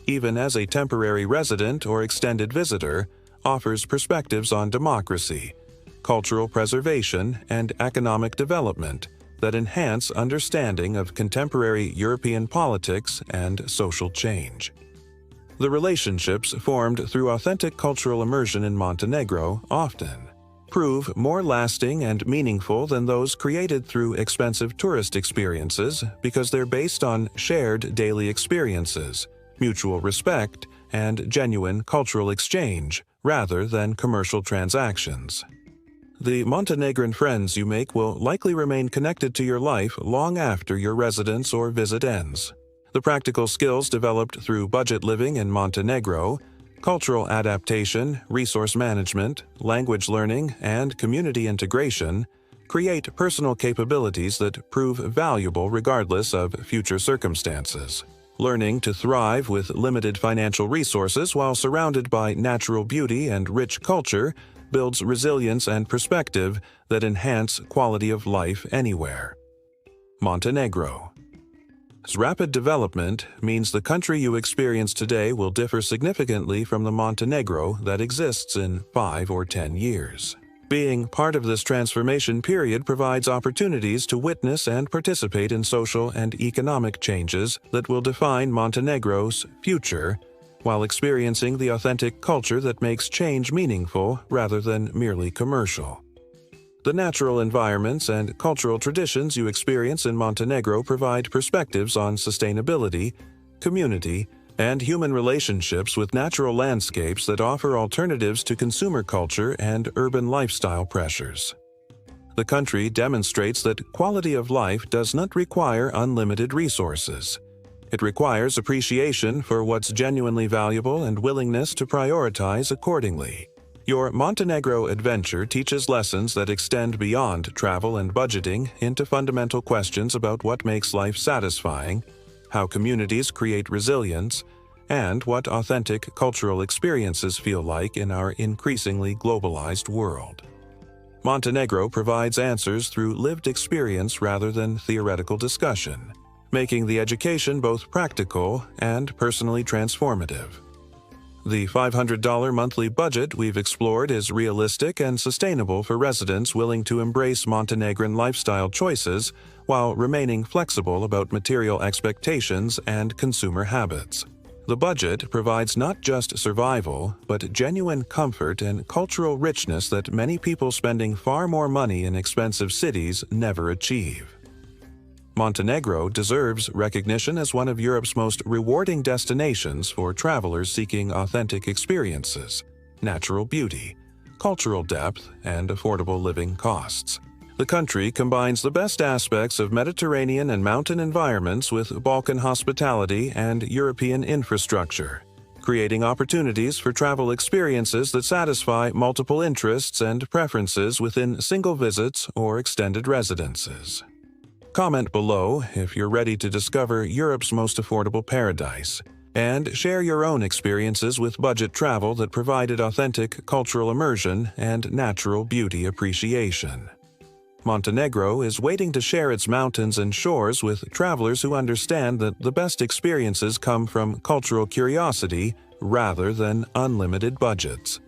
even as a temporary resident or extended visitor, offers perspectives on democracy, cultural preservation, and economic development that enhance understanding of contemporary European politics and social change. The relationships formed through authentic cultural immersion in Montenegro often prove more lasting and meaningful than those created through expensive tourist experiences because they're based on shared daily experiences, mutual respect, and genuine cultural exchange rather than commercial transactions. The Montenegrin friends you make will likely remain connected to your life long after your residence or visit ends. The practical skills developed through budget living in Montenegro, cultural adaptation, resource management, language learning, and community integration create personal capabilities that prove valuable regardless of future circumstances. Learning to thrive with limited financial resources while surrounded by natural beauty and rich culture builds resilience and perspective that enhance quality of life anywhere. Montenegro. Its rapid development means the country you experience today will differ significantly from the Montenegro that exists in 5 or 10 years. Being part of this transformation period provides opportunities to witness and participate in social and economic changes that will define Montenegro's future, while experiencing the authentic culture that makes change meaningful rather than merely commercial. The natural environments and cultural traditions you experience in Montenegro provide perspectives on sustainability, community, and human relationships with natural landscapes that offer alternatives to consumer culture and urban lifestyle pressures. The country demonstrates that quality of life does not require unlimited resources. It requires appreciation for what's genuinely valuable and willingness to prioritize accordingly. Your Montenegro adventure teaches lessons that extend beyond travel and budgeting into fundamental questions about what makes life satisfying, how communities create resilience, and what authentic cultural experiences feel like in our increasingly globalized world. Montenegro provides answers through lived experience rather than theoretical discussion, making the education both practical and personally transformative. The $500 monthly budget we've explored is realistic and sustainable for residents willing to embrace Montenegrin lifestyle choices while remaining flexible about material expectations and consumer habits. The budget provides not just survival, but genuine comfort and cultural richness that many people spending far more money in expensive cities never achieve. Montenegro deserves recognition as one of Europe's most rewarding destinations for travelers seeking authentic experiences, natural beauty, cultural depth, and affordable living costs. The country combines the best aspects of Mediterranean and mountain environments with Balkan hospitality and European infrastructure, creating opportunities for travel experiences that satisfy multiple interests and preferences within single visits or extended residences. Comment below if you're ready to discover Europe's most affordable paradise, and share your own experiences with budget travel that provided authentic cultural immersion and natural beauty appreciation. Montenegro is waiting to share its mountains and shores with travelers who understand that the best experiences come from cultural curiosity rather than unlimited budgets.